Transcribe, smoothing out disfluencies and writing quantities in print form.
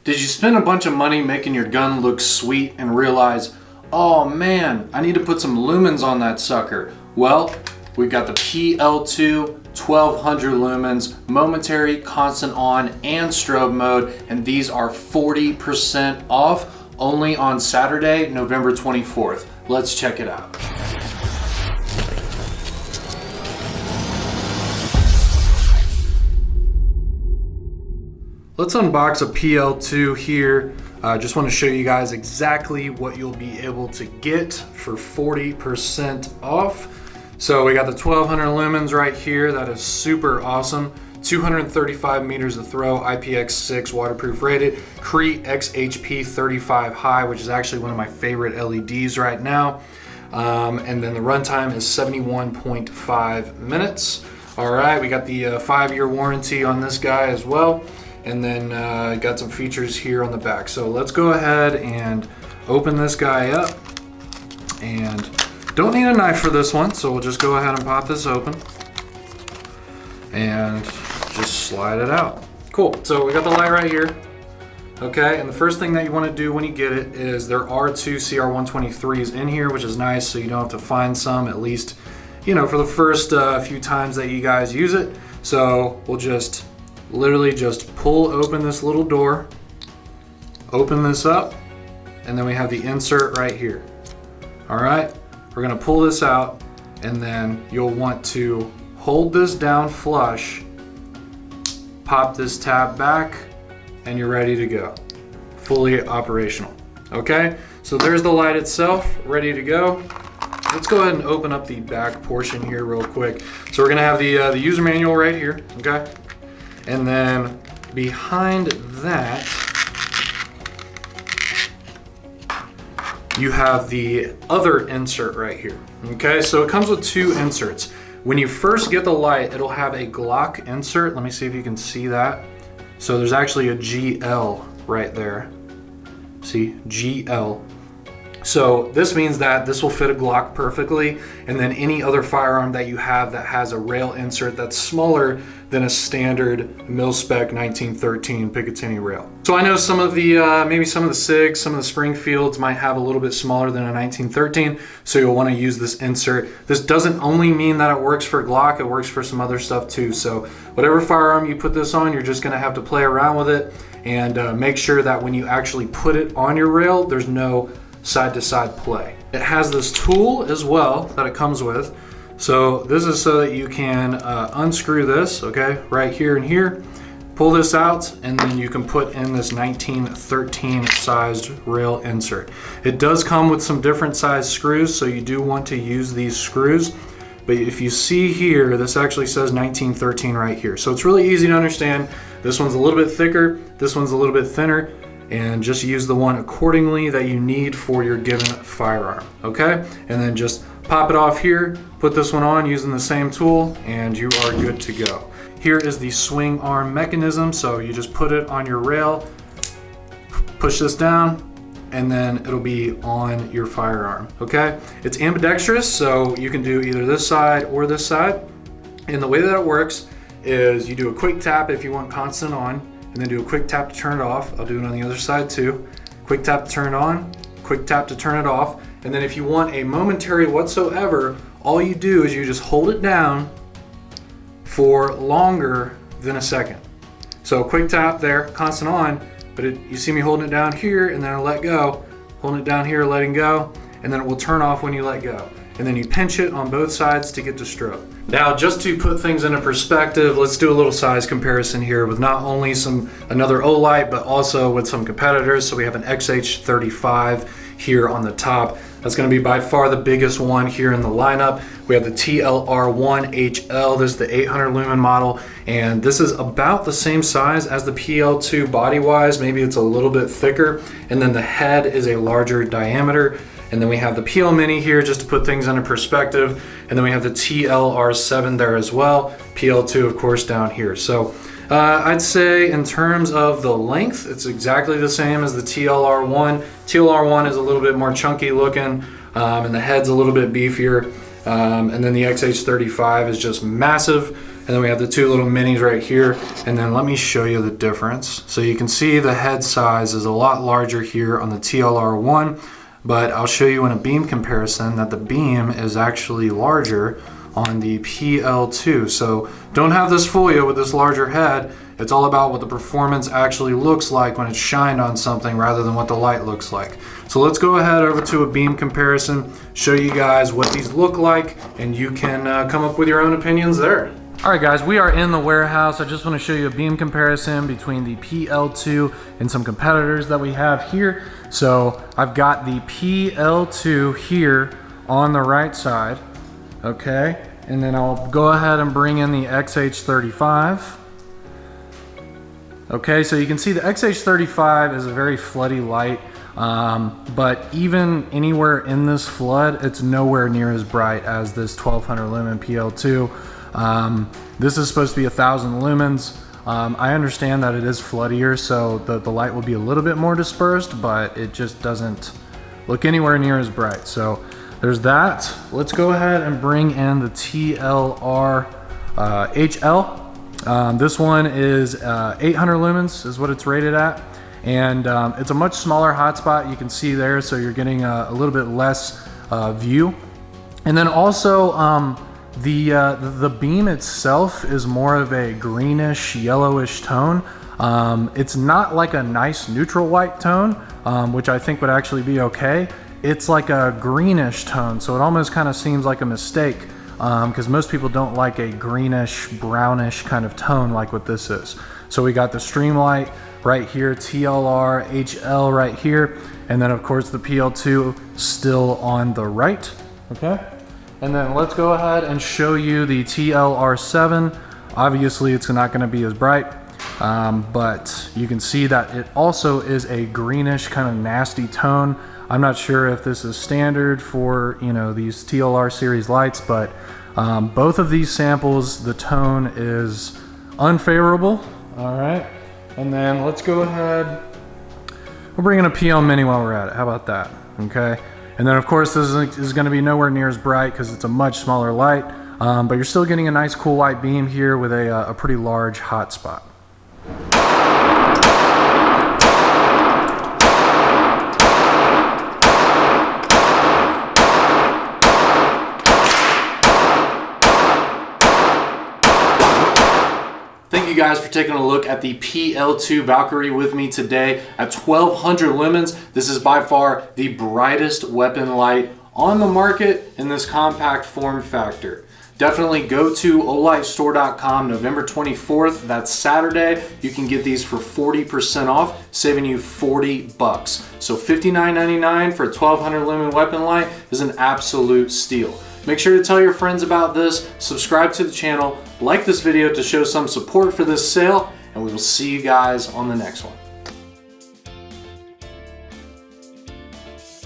Did you spend a bunch of money making your gun look sweet and realize, oh man, I need to put some lumens on that sucker? Well, we've got the PL-2 1200 lumens, momentary, constant on, and strobe mode, and these are 40% off only on Saturday, November 24th. Let's check it out. Let's unbox a PL-2 here. Just want to show you guys exactly what you'll be able to get for 40% off. So we got the 1200 lumens right here. That is super awesome. 235 meters of throw, IPX6 waterproof rated, CREE XHP35 HI, which is actually one of my favorite LEDs right now. And then the runtime is 71.5 minutes. All right, we got the 5-year warranty on this guy as well. And then got some features here on the back. So let's go ahead and open this guy up. And don't need a knife for this one, so we'll just go ahead and pop this open and just slide it out. Cool, so we got the light right here. Okay, and the first thing that you want to do when you get it is there are 2 CR123s in here, which is nice, so you don't have to find some, at least, you know, for the first few times that you guys use it. So we'll just literally just pull open this little door, open this up, and then we have the insert right here. All right, we're gonna pull this out, and then you'll want to hold this down flush, pop this tab back, and you're ready to go. Fully operational. Okay, so there's the light itself, ready to go. Let's go ahead and open up the back portion here real quick. So we're gonna have the user manual right here, okay? And then behind that, you have the other insert right here. Okay, so it comes with 2 inserts. When you first get the light, it'll have a Glock insert. Let me see if you can see that. So there's actually a GL right there. See, GL. So this means that this will fit a Glock perfectly, and then any other firearm that you have that has a rail insert that's smaller than a standard mil-spec 1913 Picatinny rail. So I know some of the, maybe some of the SIGs, some of the Springfields might have a little bit smaller than a 1913, so you'll want to use this insert. This doesn't only mean that it works for Glock, it works for some other stuff too. So whatever firearm you put this on, you're just going to have to play around with it and make sure that when you actually put it on your rail, there's no side-to-side play. It has this tool as well that it comes with. So this is so that you can unscrew this, okay, right here and here, pull this out, and then you can put in this 1913 sized rail insert. It does come with some different size screws, so you do want to use these screws. But if you see here, this actually says 1913 right here. So it's really easy to understand. This one's a little bit thicker, this one's a little bit thinner, and just use the one accordingly that you need for your given firearm, okay? And then just pop it off here, put this one on using the same tool, and you are good to go. Here is the swing arm mechanism, so you just put it on your rail, push this down, and then it'll be on your firearm, okay? It's ambidextrous, so you can do either this side or this side. And the way that it works is you do a quick tap if you want constant on, and then do a quick tap to turn it off. I'll do it on the other side too. Quick tap to turn it on, quick tap to turn it off. And then if you want a momentary whatsoever, all you do is you just hold it down for longer than a second. So quick tap there, constant on, but you see me holding it down here, and then I let go, holding it down here, letting go, and then it will turn off when you let go. And then you pinch it on both sides to get to strobe. Now, just to put things into perspective, let's do a little size comparison here with not only another Olight, but also with some competitors. So we have an XH35 here on the top. That's going to be by far the biggest one here in the lineup. We have the TLR1 HL. This is the 800 lumen model, and this is about the same size as the PL-2 body-wise. Maybe it's a little bit thicker, and then the head is a larger diameter. And then we have the PL Mini here just to put things into perspective. And then we have the TLR7 there as well. PL2, of course, down here. So I'd say in terms of the length, it's exactly the same as the TLR1. TLR1 is a little bit more chunky looking, and the head's a little bit beefier. And then the XH35 is just massive. then we have the two little minis right here. And then let me show you the difference. So you can see the head size is a lot larger here on the TLR1, but I'll show you in a beam comparison that the beam is actually larger on the PL-2. So don't have this fool you with this larger head. It's all about what the performance actually looks like when it's shined on something rather than what the light looks like. So let's go ahead over to a beam comparison, show you guys what these look like, and you can come up with your own opinions there. All right guys, we are in the warehouse. I just want to show you a beam comparison between the PL-2 and some competitors that we have here. So I've got the PL-2 here on the right side, okay? And then I'll go ahead and bring in the XH35. Okay, so you can see the XH35 is a very floody light, but even anywhere in this flood, it's nowhere near as bright as this 1200 lumen PL-2. This is supposed to be 1000 lumens. I understand that it is floodier, so the light will be a little bit more dispersed, but it just doesn't look anywhere near as bright. So there's that. Let's go ahead and bring in the TLR HL. This one is 800 lumens is what it's rated at, and it's a much smaller hotspot. You can see there, so you're getting a little bit less view. And then also the beam itself is more of a greenish yellowish tone. It's not like a nice neutral white tone, which I think would actually be okay. It's like a greenish tone, so it almost kind of seems like a mistake, because most people don't like a greenish brownish kind of tone like what this is. So we got the streamlight right here, TLR HL right here, and then of course the PL-2 still on the right. Okay, and then let's go ahead and show you the TLR7. Obviously it's not going to be as bright, but you can see that it also is a greenish kind of nasty tone. I'm not sure if this is standard for, you know, these TLR series lights, but both of these samples, the tone is unfavorable. All right, and then let's go ahead. We'll bring in a PL Mini while we're at it. How about that? Okay, and then of course this is going to be nowhere near as bright because it's a much smaller light, but you're still getting a nice cool white beam here with a pretty large hot spot. Thank you guys for taking a look at the PL-2 Valkyrie with me today at 1200 lumens. This is by far the brightest weapon light on the market in this compact form factor. Definitely go to olightstore.com November 24th. That's Saturday. You can get these for 40% off, saving you 40 bucks. So $59.99 for a 1200 lumen weapon light is an absolute steal. Make sure to tell your friends about this, subscribe to the channel, like this video to show some support for this sale, and we will see you guys on the next one.